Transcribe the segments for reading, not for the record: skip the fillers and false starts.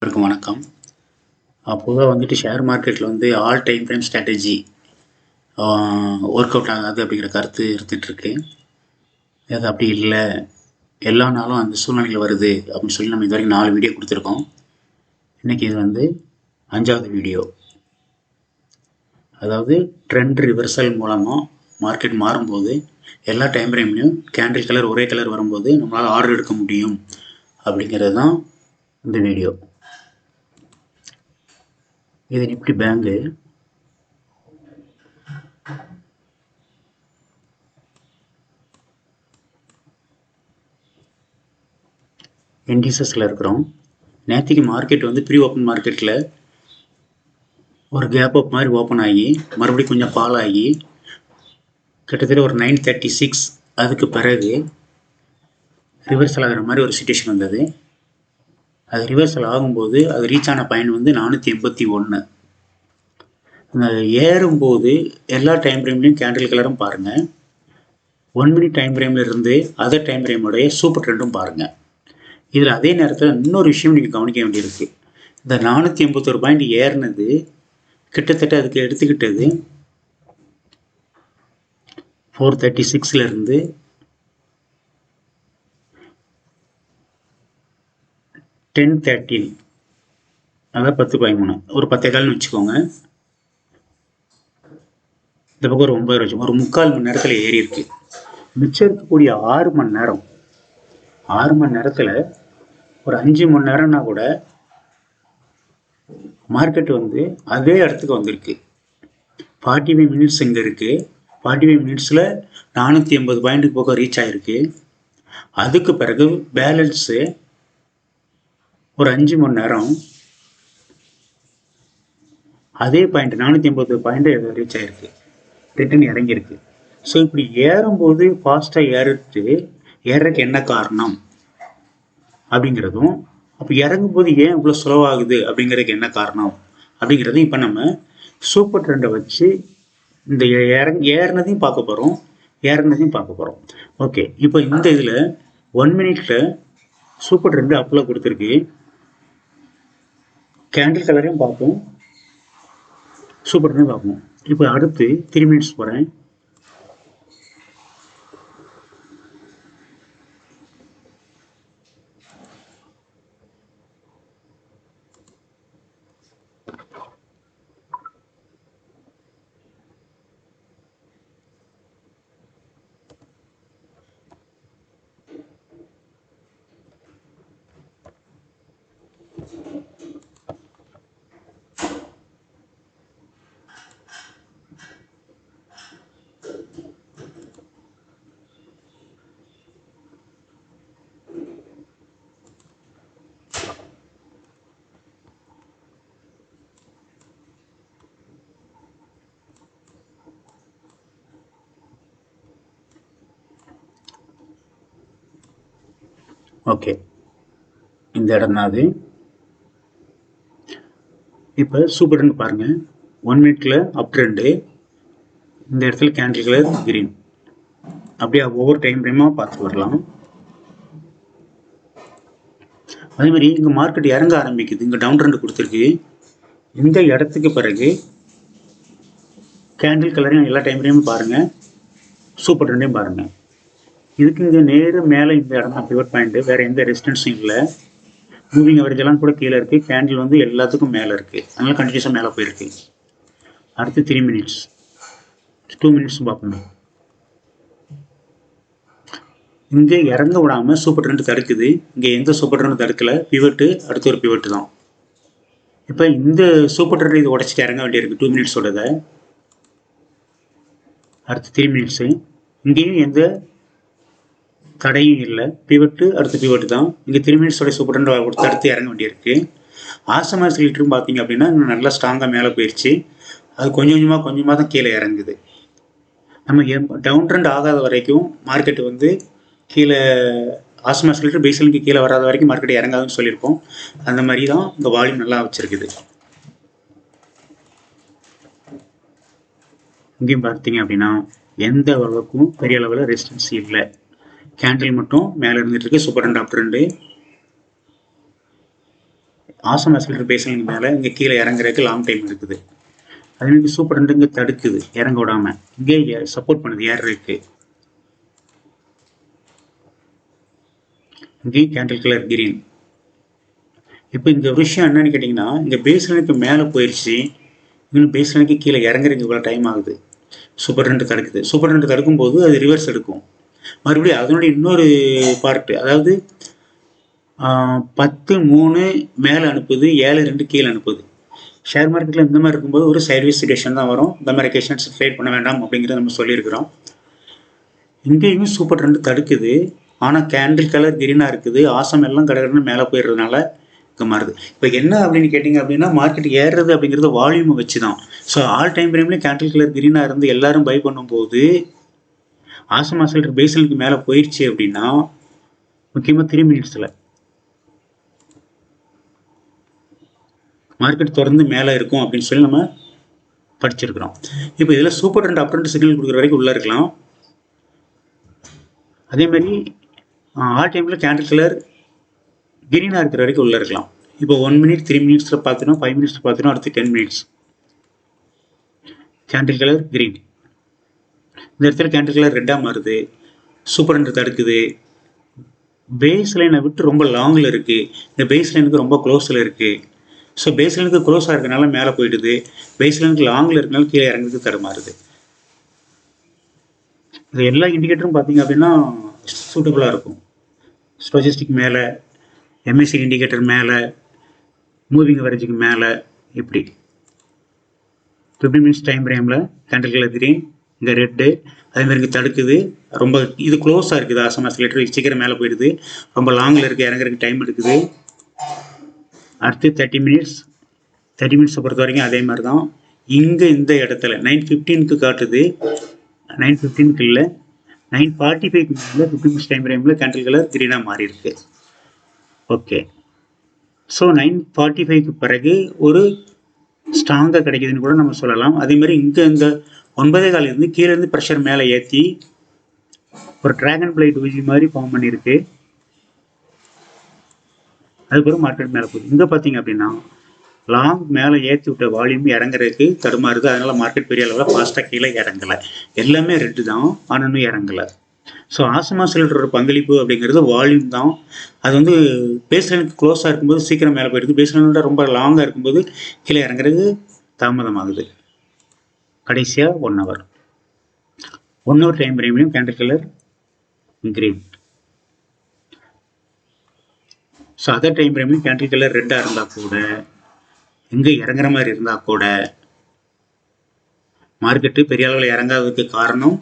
அனைவருக்கும் வணக்கம். பொதுவாக வந்துட்டு ஷேர் மார்க்கெட்டில் வந்து all time frame strategy work out ஆகாது அப்படிங்கிற கருத்து இருந்துகிட்ருக்கு. அது அப்படி இல்லை, எல்லா நாளும் அந்த சூழ்நிலையில் வருது அப்படின்னு சொல்லி நம்ம இது வரைக்கும் 4 வீடியோ கொடுத்துருக்கோம். இன்றைக்கி இது வந்து 5வது வீடியோ. அதாவது ட்ரெண்ட் ரிவர்சல் மூலமாக மார்க்கெட் மாறும்போது எல்லா டைம் ஃப்ரேம்லையும் கேண்டில் கலர் ஒரே கலர் வரும்போது நம்மளால் ஆர்டர் எடுக்க முடியும் அப்படிங்கிறது தான் இந்த வீடியோ. இது நிஃப்டி பேங்கு. இண்டிசஸில் இருக்கிறோம். நேற்றுக்கு மார்க்கெட் வந்து ப்ரீ ஓப்பன் மார்க்கெட்டில் ஒரு கேப் அப் மாதிரி ஓப்பன் ஆகி மறுபடியும் கொஞ்சம் ஃபால் ஆகி கிட்டத்தட்ட ஒரு 936 அதுக்கு பிறகு ரிவர்சல் ஆகிற மாதிரி ஒரு சுச்சுவேஷன் வந்தது. அது ரிவர்சல் ஆகும்போது அது ரீச் ஆன பாயிண்ட் வந்து 481. ஏறும்போது எல்லா டைம் ஃப்ரேம்லையும் கேண்டில் கலரும் பாருங்கள். 1 மினிட் டைம் ஃப்ரேமில் இருந்து அதர் டைம் ஃப்ரேமுடைய சூப்பர் ட்ரெண்டும் பாருங்கள். இதில் அதே நேரத்தில் இன்னொரு விஷயம் நீங்கள் கவனிக்க வேண்டியிருக்கு. இந்த 481 பாயிண்ட் ஏறினது கிட்டத்தட்ட அதுக்கு எடுத்துக்கிட்டது 436 இருந்து 1013, அதாவது 10.13, ஒரு 10.15 வச்சுக்கோங்க. இந்த பக்கம் ஒரு 9 வச்சுக்கோங்க. ஒரு 3/4 மணி நேரத்தில் ஏறி இருக்கு. மிச்சம் இருக்கக்கூடிய 6 மணி நேரம், 6 மணி நேரத்தில் ஒரு 5 மணி நேரம்னா கூட மார்க்கெட் வந்து அதே இடத்துக்கு வந்திருக்கு. 45 மினிட்ஸ் இங்கே இருக்குது. 45 மினிட்ஸில் 480 பாயிண்ட்டுக்கு பக்கம் ரீச் ஆகிருக்கு. அதுக்கு பிறகு பேலன்ஸு ஒரு 5 மணி நேரம் அதே பாயிண்ட் 480 பாயிண்ட் ரீச் ஆகிருக்கு, ரிட்டர்ன் இறங்கியிருக்கு. ஸோ இப்படி ஏறும்போது ஃபாஸ்ட்டாக ஏறதுக்கு என்ன காரணம் அப்படிங்கிறதும், அப்போ இறங்கும்போது ஏன் இவ்வளோ ஸ்லோவாகுது அப்படிங்கிறதுக்கு என்ன காரணம் அப்படிங்கிறதும் இப்போ நம்ம சூப்பர் ட்ரெண்டை வச்சு இந்த ஏறினதையும் பார்க்க போகிறோம். ஓகே, இப்போ இந்த இதில் 1 மினிட்ல சூப்பர் ட்ரெண்டு அப்பில் கொடுத்துருக்கு. கேண்டில் கலரையும் பார்ப்போம், சூப்பர் ட்ரெண்ட் பார்ப்போம். இப்போ அடுத்து 3 மினிட்ஸ் போகிறேன். ஓகே, இந்த இடம் தான் அது. இப்போ சூப்பர் ட்ரெண்ட் பாருங்கள். 1 மினிட்ல அப் ட்ரெண்டு, இந்த இடத்துல கேண்டில் கலர் கிரீன். அப்படியே ஒவ்வொரு டைம் ஃப்ரேமாக பார்த்து வரலாம். அதே மாதிரி இங்கே மார்க்கெட் இறங்க ஆரம்பிக்குது. இங்கே டவுன் ட்ரெண்ட் கொடுத்துருக்கு. இந்த இடத்துக்கு பிறகு கேண்டில் கலரையும் எல்லா டைம் ஃப்ரேமும் பாருங்கள், சூப்பர் ட்ரெண்டையும் பாருங்கள். இதுக்கு இங்கே நேரம் மேலே இந்த இடம் தான் பிவட் பாயிண்ட்டு, வேறு எந்த ரெசிஸ்டன்ஸும் இல்லை. மூவிங் அவரேஜ் எல்லாம் கூட கீழே இருக்குது. கேண்டில் வந்து எல்லாத்துக்கும் மேலே இருக்குது, அதனால கண்டினியூஸாக மேலே போயிருக்கு. அடுத்து 3 மினிட்ஸ், 2 மினிட்ஸ் பார்க்கணும். இங்கே இறங்க விடாமல் சூப்பர் ட்ரெண்ட் தடுக்குது. இங்கே எந்த சூப்பர் ட்ரெண்ட் தடுக்கலை, பிவட்டு அடுத்து ஒரு பிவட்டு தான். இப்போ இந்த சூப்பர் ட்ரெண்ட் இது உடச்சிட்டு இறங்க வேண்டியிருக்கு 2 மினிட்ஸோடதை. அடுத்து 3 மினிட்ஸு, இங்கேயும் எந்த தடையும் இல்லை, பிவட்டு அடுத்து பிவட்டு தான். இங்கே 3 மினிட்ஸோட சூப்பர் ட்ரெண்ட் தடுத்து இறங்க வேண்டியிருக்கு. ஆசமாஸ் லிட்டரும் பார்த்தீங்க அப்படின்னா நல்லா ஸ்ட்ராங்காக மேலே போயிடுச்சு. அது கொஞ்சம் கொஞ்சமாக தான் கீழே இறங்குது. நம்ம டவுன் ட்ரெண்ட் ஆகாத வரைக்கும் மார்க்கெட்டு வந்து கீழே ஆசமாஸ் லிட்டர் பேஸ்லிங்க்கு கீழே வராத வரைக்கும் மார்க்கெட் இறங்காதுன்னு சொல்லியிருப்போம். அந்த மாதிரி தான் இந்த வால்யூம் நல்லா வச்சுருக்குது. இங்கேயும் பார்த்தீங்க அப்படின்னா எந்த அளவுக்கும் பெரிய அளவில் ரெசிஸ்டன்ஸ் இல்லை. கேண்டில் மட்டும் மேலே இருந்துட்டு இருக்கு, super trend up trend. Awesome oscillator பேஸ்லைனுக்கு மேலே இங்கே கீழே இறங்குறதுக்கு லாங் டைம் இருக்குது. அதே சூப்பர் ட்ரெண்ட் இங்கே தடுக்குது, இறங்க விடாமல் இங்கே சப்போர்ட் பண்ணுது ஏறுறதுக்கு. இங்கேயும் கேண்டில் கலர் கிரீன். இப்போ இந்த விஷயம் என்னன்னு கேட்டிங்கன்னா, இங்கே பேஸ்லைனுக்கு மேலே போயிடுச்சு, இன்னும் பேஸ்லைனுக்கு கீழே இறங்குறதுக்கு இவ்வளோ டைம் ஆகுது. சூப்பர் ட்ரெண்ட் தடுக்குது. சூப்பர் ட்ரெண்ட் தடுக்கும்போது அது ரிவர்ஸ் எடுக்கும். மறுபடியும் அதனுடைய இன்னொரு பார்ட்டு, அதாவது 10-3 மேலே அனுப்புது, 7-2 கீழே அனுப்புது. ஷேர் மார்க்கெட்டில் இந்த மாதிரி இருக்கும்போது ஒரு சைட்வேஸ் சிச்சுவேஷன் தான் வரும். இந்த மாதிரி கேஷன்ஸ் ட்ரேட் பண்ண வேண்டாம் அப்படிங்கிறத நம்ம சொல்லியிருக்கிறோம். இங்கேயும் சூப்பர் ட்ரெண்ட் தடுக்குது, ஆனால் கேண்டில் கலர் கிரீனாக இருக்குது. ஆசம் எல்லாம் கடற்கடன்னு மேலே போயிடுறதுனால இங்கே மாறுது. இப்போ என்ன அப்படின்னு கேட்டிங்க அப்படின்னா, மார்க்கெட் ஏறுறது அப்படிங்கிறது வால்யூமை வச்சு தான். ஸோ ஆல் டைம் ஃப்ரேம்லேயும் கேண்டில் கலர் கிரீனாக இருந்து எல்லாரும் பை பண்ணும்போது ஆசம் ஆசிலேட்டர் பேஸ்லைனுக்கு மேலே போயிடுச்சு அப்படின்னா, முக்கியமாக 3 மினிட்ஸில் மார்க்கெட் தொடர்ந்து மேலே இருக்கும் அப்படின்னு சொல்லி நம்ம படிச்சிருக்கிறோம். இப்போ இதில் சூப்பர் ட்ரெண்ட் அப் ட்ரெண்ட் சிக்னல் கொடுக்குற வரைக்கும் உள்ளே இருக்கலாம். அதே மாதிரி ஆல் டைமில் கேண்டில் கலர் கிரீனாக இருக்கிற வரைக்கும் உள்ளே இருக்கலாம். இப்போ 1 மினிட் 3 மினிட்ஸில் பார்த்துட்டோம், 5 மினிட்ஸில் பார்த்துட்டோம், அடுத்து 10 மினிட்ஸ் கேண்டில் கலர் கிரீன். இந்த இடத்துல கேண்டில் கலர் ரெட்டாக மாறுது, சூப்பர் ட்ரெண்ட் தடுக்குது. பேஸ் லைனை விட்டு ரொம்ப லாங்கில் இருக்குது, இந்த பேஸ் லைனுக்கு ரொம்ப க்ளோஸில் இருக்குது. ஸோ பேஸ் லைனுக்கு க்ளோஸாக இருக்கனால மேலே போயிடுது, பேஸ் லைனுக்கு லாங்கில் இருக்கனால கீழே இறங்குறதுக்கு தடுமாறுது. இது எல்லா இண்டிகேட்டரும் பார்த்தீங்க அப்படின்னா சூட்டபுளாக இருக்கும். ஸ்டோஜிஸ்டிக் மேலே, எம்எஸ்சி இண்டிகேட்டர் மேலே, மூவிங் அவரேஜுக்கு மேலே, இப்படி 15 மினிட்ஸ் டைம் ஃப்ரேமில் கேண்டில் கலர் கிரீன், இங்கே ரெட்டு, அதேமாதிரி இங்கே தடுக்குது. ரொம்ப இது க்ளோஸாக இருக்குது, ஆசம் ஆசிலேட்டர் சீக்கிரம் மேலே போயிடுது, ரொம்ப லாங்கில் இருக்குது, இறங்குறதுக்கு டைம் எடுக்குது. அடுத்து 30 மினிட்ஸை பொறுத்த வரைக்கும் அதே மாதிரி தான். இங்கே இந்த இடத்துல 9:15க்கு காட்டுது, 9:15க்கு இல்லை 9:45க்கு மேலே 15 மினிட்ஸ் டைம் ஃப்ரேமில் கேண்டில் கலர் கிரீனாக மாறி இருக்கு. ஓகே, ஸோ 9:45க்கு பிறகு ஒரு ஸ்ட்ராங்காக கிடைக்குதுன்னு கூட நம்ம சொல்லலாம். அதே மாதிரி இங்கே இந்த 9:15 இருந்து கீழே இருந்து ப்ரெஷர் மேலே ஏற்றி ஒரு ட்ராகன் ஃப்ளை டூஜி மாதிரி ஃபார்ம் பண்ணியிருக்கு. அதுக்கப்புறம் மார்க்கெட் மேலே போகுது. இங்கே பார்த்தீங்க அப்படின்னா லாங் மேலே ஏற்றி விட்ட வால்யூம் இறங்குறதுக்கு தடுமாறுது. அதனால் மார்க்கெட் பெரிய அளவில் ஃபாஸ்ட்டாக கீழே இறங்கலை. எல்லாமே ரெட்டு தான், ஆனால் இறங்கலை. ஸோ ஆசம் ஆசிலேட்டரோட பங்களிப்பு அப்படிங்கிறது வால்யூம் தான். அது வந்து பேஸ்லைனுக்கு க்ளோஸாக இருக்கும்போது சீக்கிரம் மேலே போயிடுது, பேஸ்லைனோட ரொம்ப லாங்காக இருக்கும்போது கீழே இறங்குறது தாமதமாகுது. கடைசியாக 1 ஹவர் டைம் ஃப்ரேம்லையும் candle colour green. So other time ஃப்ரேம்லையும் கேண்டில் கலர் ரெட்டாக இருந்தால் கூட, எங்கே இறங்குற மாதிரி இருந்தால் கூட மார்க்கெட்டு பெரிய அளவில் இறங்காததுக்கு காரணம்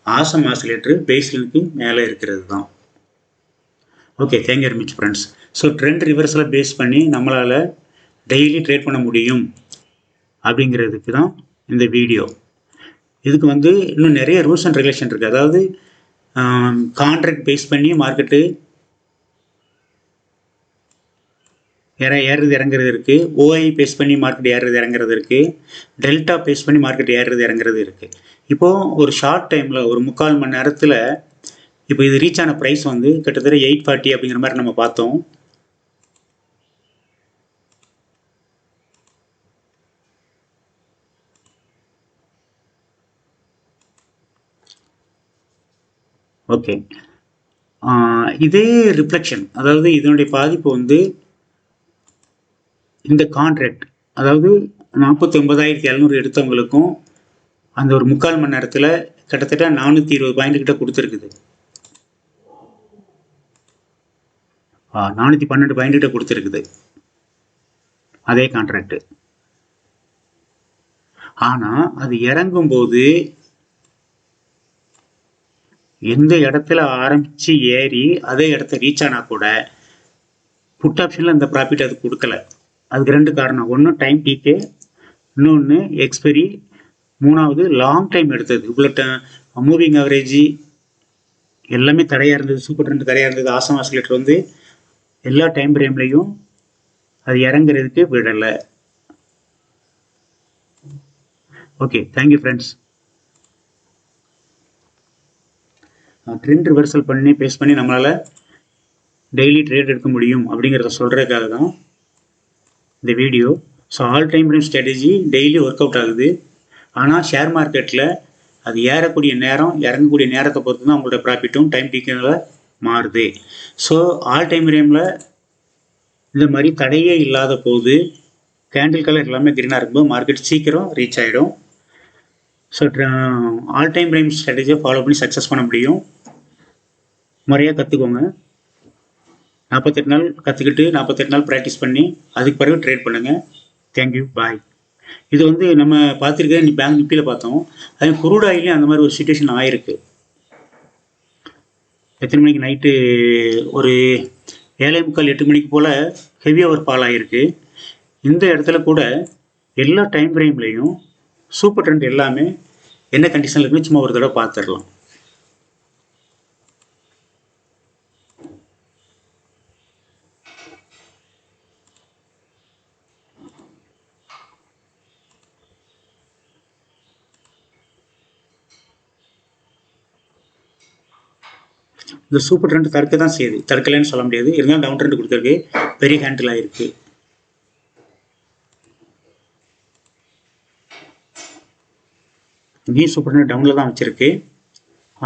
ஆசம் ஆசிலேட்டர் பேஸ்லைனுக்கு மேலே இருக்கிறது தான். Okay, thank you very much friends. So trend ரிவர்ஸில் பேஸ் பண்ணி நம்மளால் டெய்லி ட்ரேட் பண்ண முடியும் அப்படிங்கிறதுக்கு தான் இந்த வீடியோ. இதுக்கு வந்து இன்னும் நிறைய ரூல்ஸ் அண்ட் ரெகுலேஷன் இருக்குது. அதாவது கான்ட்ராக்ட் பேஸ் பண்ணி மார்க்கெட்டு ஏறுறது இறங்குறது இருக்குது, ஓஐ பேஸ் பண்ணி மார்க்கெட் ஏறுறது இறங்குறது இருக்குது, டெல்டா பேஸ் பண்ணி மார்க்கெட் ஏறுறது இறங்குறது இருக்குது. இப்போது ஒரு ஷார்ட் டைமில் ஒரு 3/4 மணி நேரத்தில் இப்போ இது ரீச் ஆன ப்ரைஸ் வந்து கிட்டத்தட்ட 840 அப்படிங்கிற மாதிரி நம்ம பார்த்தோம். ஓகே, இதே ரிஃப்ளெக்ஷன், அதாவது இதனுடைய பாதிப்பு வந்து இந்த கான்ட்ராக்ட், அதாவது 49,700 எடுத்தவங்களுக்கும் அந்த ஒரு 3/4 மணி நேரத்தில் கிட்டத்தட்ட 420 பாயிண்ட் கிட்ட கொடுத்துருக்குது. 412 பாயிண்ட் கிட்ட கொடுத்துருக்குது அதே கான்ட்ராக்ட். ஆனால் அது இறங்கும்போது எந்த இடத்துல ஆரம்பித்து ஏறி அதே இடத்த ரீச் ஆனால் கூட புட் ஆப்ஷனில் அந்த ப்ராஃபிட் அது கொடுக்கல. அதுக்கு 2 காரணம். ஒன்று டைம் டிகே, இன்னொன்று எக்ஸ்பைரி, மூணாவது லாங் டைம் எடுத்தது. இவ்வளோ மூவிங் அவரேஜ் எல்லாமே தடையாக இருந்தது, சூப்பர் ட்ரெண்ட் தடையாக இருந்தது. ஆசம் ஆசிலேட்டர் வந்து எல்லா டைம் ஃப்ரேம்லையும் அது இறங்குறதுக்கு விடலை. Okay, thank you friends. Trend reversal பண்ணி பேஸ் பண்ணி நம்மளால் டெய்லி ட்ரேட் எடுக்க முடியும் அப்படிங்கிறத சொல்கிறதுக்காக தான் இந்த video. So all time frame strategy daily work out ஆகுது. ஆனால் ஷேர் மார்க்கெட்டில் அது ஏறக்கூடிய நேரம் இறங்கக்கூடிய நேரத்தை பொறுத்து தான் உங்களோட ப்ராஃபிட்டும் டைம் டேக்கிங்கில் மாறுது. ஸோ ஆல் டைம் ஃப்ரேமில் இந்த மாதிரி தடையே இல்லாத போது கேண்டில் கலர் எல்லாமே க்ரீனாக இருக்கும்போது மார்க்கெட் சீக்கிரம் ரீச் ஆகிடும். ஸோ ஆல் டைம் ஃப்ரேம் ஸ்ட்ராட்டஜியை ஃபாலோ பண்ணி சக்ஸஸ் பண்ண முடியும். முறையாக கற்றுக்கோங்க. 48 நாள் கற்றுக்கிட்டு 48 நாள் ப்ராக்டிஸ் பண்ணி அதுக்கு பிறகு ட்ரேட் பண்ணுங்கள். தேங்க்யூ, பாய். இது வந்து நம்ம பார்த்துருக்க பேங்க் நிஃப்டியில் பார்த்தோம். அதே குரூட் ஆயிலையும் அந்த மாதிரி ஒரு சுச்சுவேஷன் ஆயிருக்கு. எத்தனை மணிக்கு? நைட்டு ஒரு 7:45 8 மணிக்கு போல் ஹெவியாக ஒரு ஃபால் ஆகிருக்கு. இந்த இடத்துல கூட எல்லா டைம் ஃப்ரேம்லேயும் சூப்பர் ட்ரெண்ட் எல்லாமே என்ன கண்டிஷனில் இருக்குன்னு சும்மா ஒரு தடவை பார்த்துடலாம். இந்த சூப்பர் ட்ரெண்ட் தடுக்க தான் செய்யுது, தடுக்கலைன்னு சொல்ல முடியாது. இருந்தாலும் டவுன் ட்ரெண்ட் கொடுத்துருக்கு, பெரிய கேண்டில் ஆகிருக்கு. இங்கேயும் சூப்பர் ட்ரெண்ட் டவுனில் தான் வச்சுருக்கு,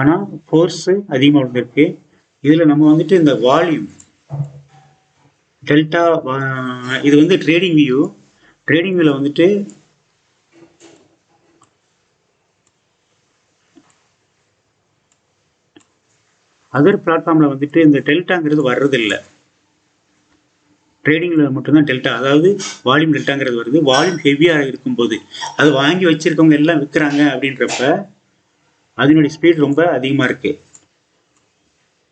ஆனால் ஃபோர்ஸு அதிகமாக வந்திருக்கு. இதில் நம்ம வந்துட்டு இந்த வால்யூம் டெல்டா, இது வந்து ட்ரேடிங் வியூவில் வந்துட்டு அதர் பிளாட்ஃபார்மில் வந்துட்டு இந்த டெல்டாங்கிறது வர்றதில்லை. ட்ரேடிங்கில் மட்டும்தான் டெல்டா, அதாவது வால்யூம் டெல்டாங்கிறது வருது. வால்யூம் ஹெவியாக இருக்கும்போது அது வாங்கி வச்சுருக்கவங்க எல்லாம் விற்கிறாங்க அப்படின்றப்ப அதனுடைய ஸ்பீட் ரொம்ப அதிகமாக இருக்குது.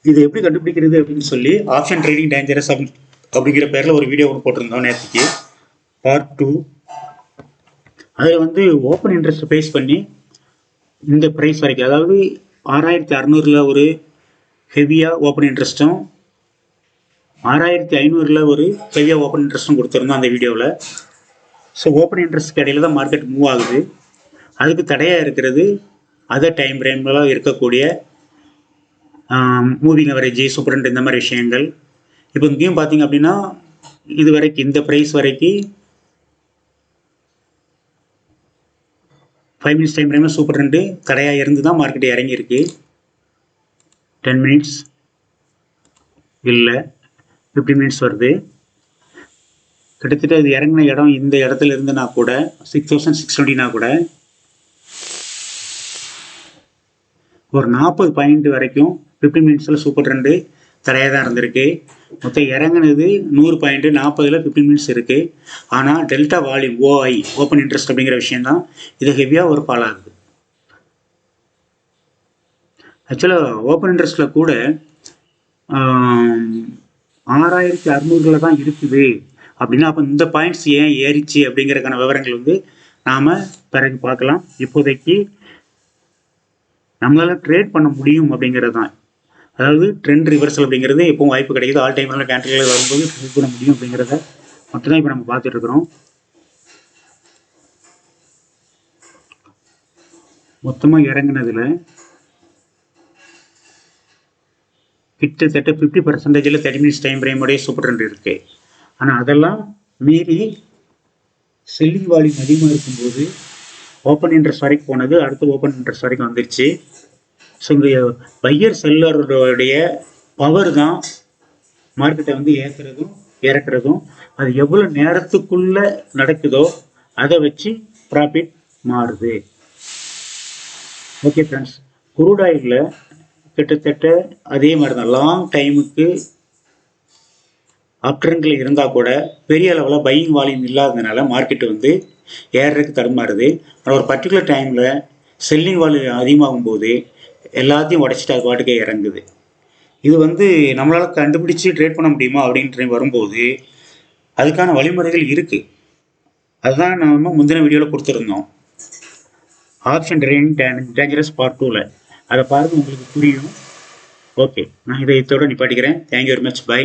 இதை எப்படி கண்டுபிடிக்கிறது அப்படின்னு சொல்லி ஆப்ஷன் ட்ரேடிங் டேஞ்சரஸ் அப்படிங்கிற பேரில் ஒரு வீடியோ ஒன்று போட்டிருந்தோம் நேற்றுக்கு, பார்ட் 2. அதில் வந்து ஓப்பன் இன்ட்ரெஸ்ட் பேஸ் பண்ணி இந்த ப்ரைஸ் வரைக்கும், அதாவது 6600 ஒரு ஹெவியாக ஓப்பன் இன்ட்ரெஸ்ட்டும் 6500 ஒரு ஹெவியாக ஓப்பன் இன்ட்ரெஸ்ட்டும் கொடுத்துருந்தோம் அந்த வீடியோவில். ஸோ ஓப்பன் இன்ட்ரெஸ்ட் இடையில தான் மார்க்கெட் மூவ் ஆகுது. அதுக்கு தடையாக இருக்கிறது அதர் டைம் ஃப்ரேமில் இருக்கக்கூடிய மூவிங் அவரேஜ், சூப்பர் ட்ரெண்ட், இந்த மாதிரி விஷயங்கள். இப்போ இங்கேயும் பார்த்தீங்க அப்படின்னா இது வரைக்கும் இந்த ப்ரைஸ் வரைக்கும் 5 மினிட்ஸ் டைம் ஃப்ரேமில் சூப்பர் ட்ரெண்ட் தடையாக இருந்து தான் மார்க்கெட் இறங்கியிருக்கு. 10 மினிட்ஸ் இல்லை, 15 மினிட்ஸ் வருது. கிட்டத்தட்ட அது இறங்கின இடம் இந்த இடத்துல இருந்துனா கூட 6620 கூட ஒரு 40 பாயிண்ட் வரைக்கும் 15 மினிட்ஸில் சூப்பர் ட்ரெண்டு தடையாக தான் இருந்திருக்கு. மொத்தம் இறங்கினது 100 பாயிண்ட், 40ல் 15 மினிட்ஸ் இருக்குது. ஆனால் டெல்டா வால்யூம் ஓஐ, ஓப்பன் இன்ட்ரெஸ்ட் அப்படிங்கிற விஷயம்தான் இது ஹெவியாக ஒரு ஃபால் ஆகுது. ஆக்சுவலாக ஓப்பன் இன்ட்ரெஸ்ட்டில் கூட 6600 தான் இருக்குது அப்படின்னா அப்போ இந்த பாயிண்ட்ஸ் ஏன் ஏறிச்சு அப்படிங்கிறதுக்கான விவரங்கள் வந்து நாம் பிறகு பார்க்கலாம். இப்போதைக்கு நம்மளால் ட்ரேட் பண்ண முடியும் அப்படிங்கிறது தான், அதாவது ட்ரெண்ட் ரிவர்சல் அப்படிங்கிறது எப்பவும் வாய்ப்பு கிடைக்குது. ஆல் டைமில் கேண்டில்கள் வரும்போது ட்ரேட் பண்ண முடியும் அப்படிங்கிறத மட்டும்தான் இப்போ நம்ம பார்த்துட்டு இருக்கிறோம். மொத்தமாக இறங்கினதில் கிட்டத்தட்ட 50% 30 மினிட்ஸ் டைம் ஃப்ரேமுடைய சூப்பர் ட்ரெண்ட் இருக்குது. ஆனால் அதெல்லாம் மீறி செல்லிங் வால்யூம் அதிகமாக இருக்கும்போது ஓப்பன் இன்ட்ரெஸ்ட் வரைக்கும் போனது, அடுத்து ஓப்பன் இன்ட்ரெஸ்ட் வரைக்கும் வந்துருச்சு. ஸோ இந்த பையர் செல்லருடைய பவர் தான் மார்க்கெட்டை வந்து ஏற்றுறதும் இறக்குறதும். அது எவ்வளோ நேரத்துக்குள்ளே நடக்குதோ அதை வச்சு ப்ராஃபிட் மாறுது. ஓகே ஃப்ரெண்ட்ஸ், குரூட் ஆயிலில் கிட்டத்தட்ட அதே மாதிரி தான் லாங் டைமுக்கு அப்ட்ரெண்டில் இருந்தால் கூட பெரிய அளவில் பையிங் வால்யூம் இல்லாததுனால மார்க்கெட்டு வந்து ஏறதுக்கு தடுமாறுது. ஆனால் ஒரு பர்டிகுலர் டைமில் செல்லிங் வால்யூம் அதிகமாகும் போது எல்லாத்தையும் உடச்சிட்டு அது பாட்டுக்கே இறங்குது. இது வந்து நம்மளால் கண்டுபிடிச்சி ட்ரேட் பண்ண முடியுமா அப்படின்ற வரும்போது அதுக்கான வழிமுறைகள் இருக்குது. அதுதான் நம்ம முந்தின வீடியோவில் கொடுத்துருந்தோம், ஆப்ஷன் ட்ரேடிங் டேஞ்சரஸ் பார்ட் 2ல். அதை பாருங்கள், உங்களுக்கு புரியும். ஓகே, நான் இதை இதோட நிப்பாட்டிக்கிறேன். Thank you very much, by.